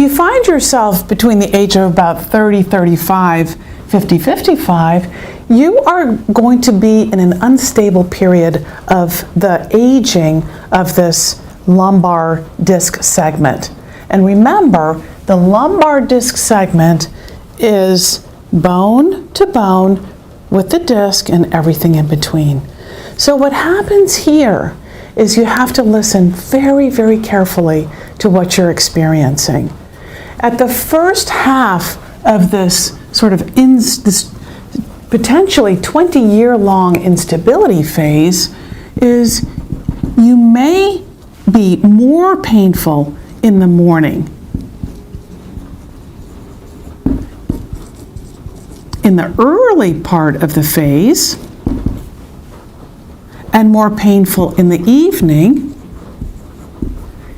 you find yourself between the age of about 30, 35, 50, 55, you are going to be in an unstable period of the aging of this lumbar disc segment. And remember, the lumbar disc segment is bone to bone with the disc and everything in between. So what happens here is you have to listen very, very carefully to what you're experiencing. At the first half of this sort of this potentially 20-year-long instability phase is you may be more painful in the morning. In the early part of the phase, and more painful in the evening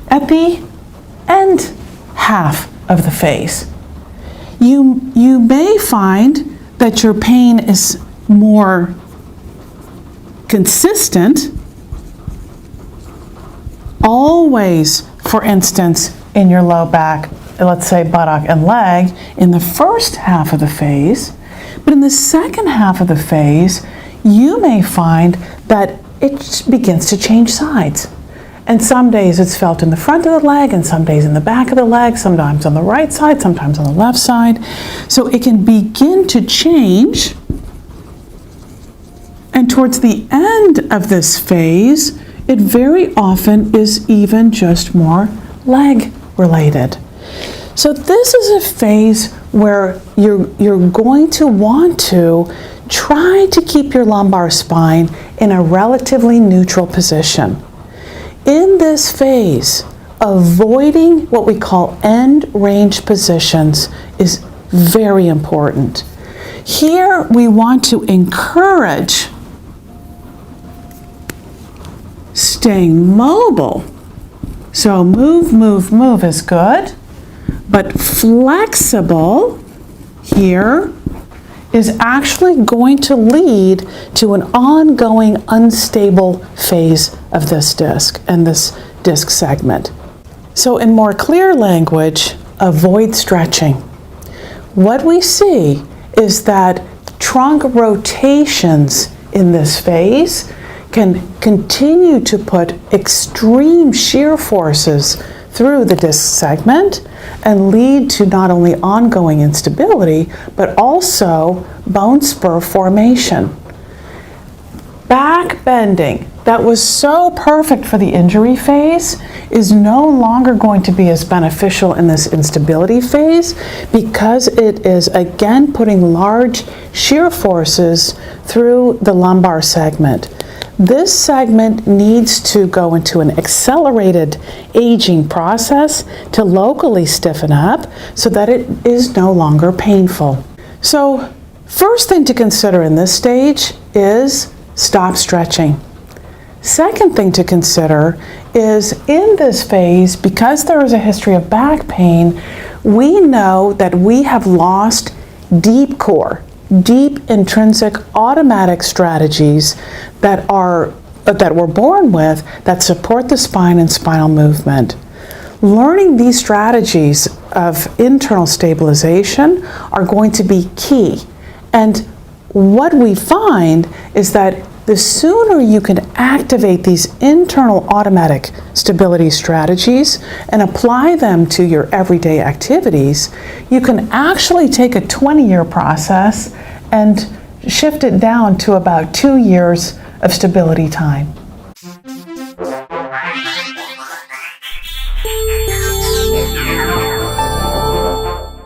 at the end half of the phase. You may find that your pain is more consistent, always, for instance, in your low back, let's say buttock and leg, in the first half of the phase. But in the second half of the phase, you may find that it begins to change sides. And some days it's felt in the front of the leg, and some days in the back of the leg, sometimes on the right side, sometimes on the left side. So it can begin to change. And towards the end of this phase, it very often is even just more leg related. So this is a phase where you're going to want to try to keep your lumbar spine in a relatively neutral position. In this phase, avoiding what we call end range positions is very important. Here we want to encourage staying mobile. So move, move, move is good, but flexible here is actually going to lead to an ongoing unstable phase of this disc and this disc segment. So in more clear language, avoid stretching. What we see is that trunk rotations in this phase can continue to put extreme shear forces through the disc segment and lead to not only ongoing instability, but also bone spur formation. Back bending, that was so perfect for the injury phase, is no longer going to be as beneficial in this instability phase because it is again putting large shear forces through the lumbar segment. This segment needs to go into an accelerated aging process to locally stiffen up so that it is no longer painful. So, first thing to consider in this stage is stop stretching. Second thing to consider is in this phase, because there is a history of back pain, we know that we have lost deep core, deep intrinsic automatic strategies that we're born with that support the spine and spinal movement. Learning these strategies of internal stabilization are going to be key. And what we find is that the sooner you can activate these internal automatic stability strategies and apply them to your everyday activities, you can actually take a 20-year process and shift it down to about 2 years of stability time.